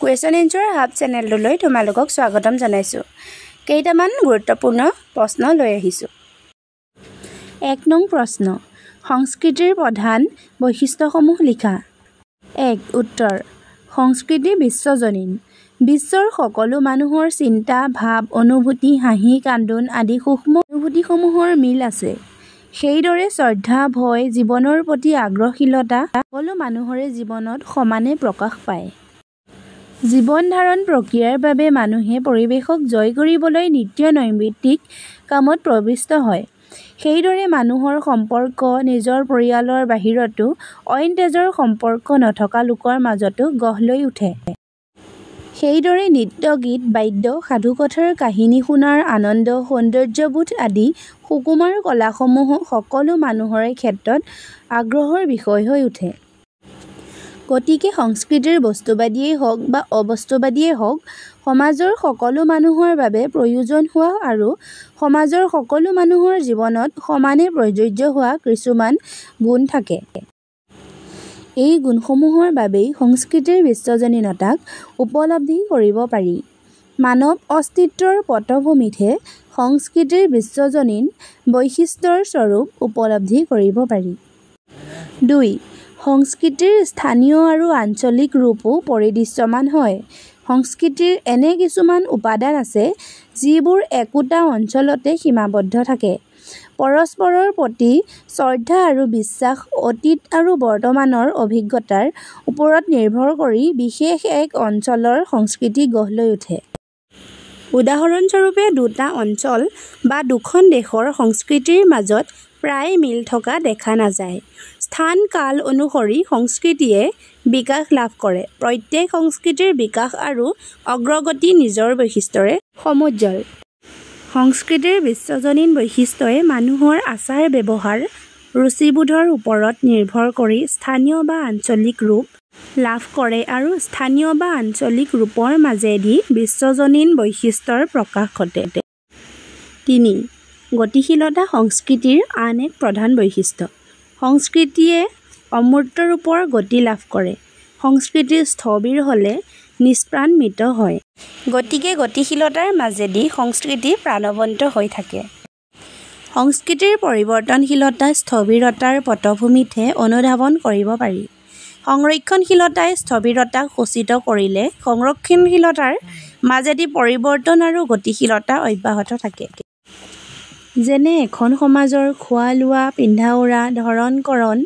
Question answer hub চেনেলটোলৈ তোমালোকক স্বাগতম জনাইছোঁ। কেইটামান গুৰুত্বপূৰ্ণ প্ৰশ্ন লৈ আহিছোঁ। ১ নং প্ৰশ্ন, সংস্কৃতিৰ প্ৰধান বৈশিষ্ট্যসমূহ লিখা। ১ উত্তৰ, সংস্কৃতি বিশ্বজনীন। বিশ্বৰ সকলো মানুহৰ চিন্তা, ভাৱ, অনুভূতি, হাঁহি, কান্দোন আদি সূক্ষ্ম অনুভূতিসমূহৰ মিল আছে। সেইদৰে শ্ৰদ্ধা, ভয়, জীৱনৰ প্ৰতি আগ্ৰহশীলতা সকলো মানুহৰে জীৱনত সমানে প্ৰকাশ পায়। জীৱন ধাৰণ প্ৰক্ৰিয়াৰ বাবে মানুহে পৰিৱেশক জয় কৰিবলৈ নিত্য নৈমিত্তিক কামত প্ৰবৃত্ত হয়। সেইদৰে মানুহৰ সম্পৰ্ক নিজৰ পৰিয়ালৰ বাহিৰতো অইন তেজৰ সম্পৰ্ক নথকা লোকৰ মাজতো গঢ় লৈ উঠে। সেইদৰে নৃত্য, গীত, বাদ্য, সাধুকথাৰ কাহিনী শুনাৰ আনন্দ, সৌন্দৰ্যবোধ আদি সুকুমাৰ কলাসমূহ সকলো মানুহৰে ক্ষেত্ৰত আগ্ৰহৰ বিষয় হৈ উঠে। গতিকে সংস্কৃতিৰ বস্তুবাদীয়েই হওক বা অবস্তুবাদীয়েই হওক, সমাজৰ সকলো মানুহৰ বাবে প্ৰয়োজন হোৱা আৰু সমাজৰ সকলো মানুহৰ জীৱনত সমানে প্ৰযোজ্য হোৱা কিছুমান গুণ থাকে। এই গুণসমূহৰ বাবেই সংস্কৃতিৰ বিশ্বজনীনতাক উপলব্ধি কৰিব পাৰি। মানৱ অস্তিত্বৰ পটভূমিতহে সংস্কৃতিৰ বিশ্বজনীন বৈশিষ্ট্যৰ স্বৰূপ উপলব্ধি কৰিব পাৰি। ২ সংস্কৃতিৰ স্থানীয় আৰু আঞ্চলিক ৰূপো পৰিদৃশ্যমান হয়। সংস্কৃতিৰ এনে কিছুমান উপাদান আছে যিবোৰ একোটা অঞ্চলতে সীমাবদ্ধ থাকে। পৰস্পৰৰ প্ৰতি শ্ৰদ্ধা আৰু বিশ্বাস অতীত আৰু বৰ্তমানৰ অভিজ্ঞতাৰ ওপৰত নিৰ্ভৰ কৰি বিশেষ এক অঞ্চলৰ সংস্কৃতি গঢ় লৈ উঠে। উদাহৰণস্বৰূপে দুটা অঞ্চল বা দুখন দেশৰ সংস্কৃতিৰ মাজত প্ৰায় মিল থকা দেখা নাযায়। স্থান কাল অনুসৰি সংস্কৃতিয়ে বিকাশ লাভ কৰে। প্ৰত্যেক সংস্কৃতিৰ বিকাশ আৰু অগ্ৰগতি নিজৰ বৈশিষ্ট্যৰে সমুজ্জ্বল। সংস্কৃতিৰ বিশ্বজনীন বৈশিষ্ট্যই মানুহৰ আচাৰ ব্যৱহাৰ ৰুচিবোধৰ ওপৰত নিৰ্ভৰ কৰি স্থানীয় বা আঞ্চলিক ৰূপ লাভ কৰে আৰু স্থানীয় বা আঞ্চলিক ৰূপৰ মাজেদি বিশ্বজনীন বৈশিষ্ট্যৰ প্ৰকাশ ঘটে। ৩ গতিশীলতা সংস্কৃতিৰ আন এক প্ৰধান বৈশিষ্ট্য। সংস্কৃতিয়ে অমূৰ্ত ৰূপৰ গতি লাভ কৰে। সংস্কৃতি স্থবিৰ হ'লে নিষ্প্ৰাণ মৃত হয়। গতিকে গতিশীলতাৰ মাজেদি সংস্কৃতি প্ৰাণৱন্ত হৈ থাকে। সংস্কৃতিৰ পৰিৱৰ্তনশীলতা স্থবিৰতাৰ পটভূমিতহে অনুধাৱন কৰিব পাৰি। সংৰক্ষণশীলতাই স্থবিৰতাক সূচিত কৰিলে সংৰক্ষণশীলতাৰ মাজেদি পৰিৱৰ্তন আৰু গতিশীলতা অব্যাহত থাকে। যেনে এখন সমাজৰ খোৱা লোৱা, পিন্ধা উৰা, ধৰণ কৰণ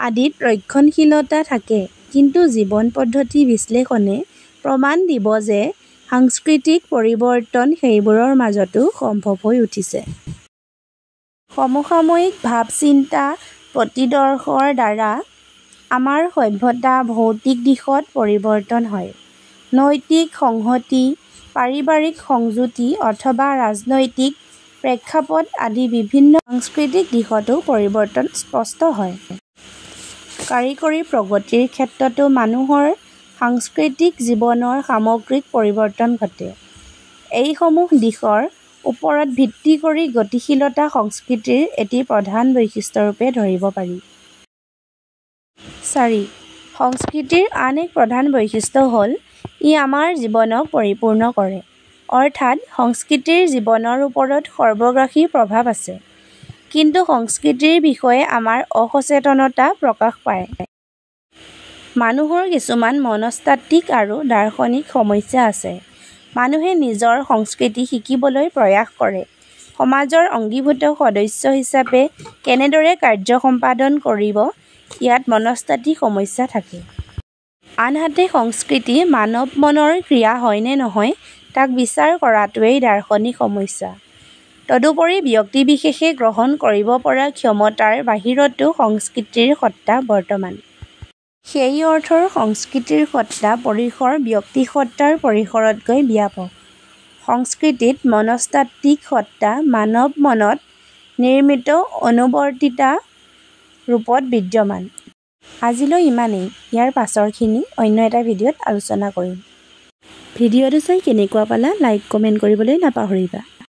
আদিত ৰক্ষণশীলতা থাকে, কিন্তু জীৱন পদ্ধতি বিশ্লেষণে প্ৰমাণ দিব যে সাংস্কৃতিক পৰিৱৰ্তন সেইবোৰৰ মাজতো সম্ভৱ হৈ উঠিছে। সমসাময়িক ভাৱ চিন্তা প্ৰতিদৰ্শৰ দ্বাৰা আমাৰ সভ্যতা ভৌতিক দিশত পৰিৱৰ্তন হয়। নৈতিক সংহতি, পাৰিবাৰিক সংযুতি অথবা ৰাজনৈতিক প্ৰেক্ষাপট আদি বিভিন্ন সাংস্কৃতিক দিশতো পৰিৱৰ্তন স্পষ্ট হয়। কাৰিকৰী প্ৰগতিৰ ক্ষেত্ৰতো মানুহৰ সাংস্কৃতিক জীৱনৰ সামগ্ৰিক পৰিৱৰ্তন ঘটে। এইসমূহ দিশৰ ওপৰত ভিত্তি কৰি গতিশীলতা সংস্কৃতিৰ এটি প্ৰধান বৈশিষ্ট্যৰূপে ধৰিব পাৰি। ৪ সংস্কৃতিৰ আন এক প্ৰধান বৈশিষ্ট্য হ'ল ই আমাৰ জীৱনক পৰিপূৰ্ণ কৰে। অৰ্থাৎ সংস্কৃতিৰ জীৱনৰ ওপৰত সৰ্বগ্ৰাসী প্ৰভাৱ আছে। কিন্তু সংস্কৃতিৰ বিষয়ে আমাৰ অসচেতনতা প্ৰকাশ পায়। মানুহৰ কিছুমান মনস্তাত্ত্বিক আৰু দাৰ্শনিক সমস্যা আছে। মানুহে নিজৰ সংস্কৃতি শিকিবলৈ প্ৰয়াস কৰে। সমাজৰ অংগীভূত সদস্য হিচাপে কেনেদৰে কাৰ্য সম্পাদন কৰিব, ইয়াত মনস্তাত্ত্বিক সমস্যা থাকে। আনহাতে সংস্কৃতি মানৱ মনৰ ক্ৰিয়া হয় নে নহয় তাক বিচাৰ কৰাটোৱেই দাৰ্শনিক সমস্যা। তদুপৰি ব্যক্তিবিশেষে গ্ৰহণ কৰিব পৰা ক্ষমতাৰ বাহিৰতো সংস্কৃতিৰ সত্তা বৰ্তমান। সেই অৰ্থৰ সংস্কৃতিৰ সত্তা পৰিসৰ ব্যক্তিসত্তাৰ পৰিসৰতকৈ ব্যাপক। সংস্কৃতিত মনস্তাত্ত্বিক সত্তা মানৱ মনত নিৰ্মিত অনুৱৰ্তিতা ৰূপত বিদ্যমান। আজিলৈ ইমানেই। ইয়াৰ পাছৰখিনি অন্য এটা ভিডিঅ'ত আলোচনা কৰিম। ভিডিঅ'টো চাই কেনেকুৱা পালা লাইক কমেণ্ট কৰিবলৈ নাপাহৰিবা।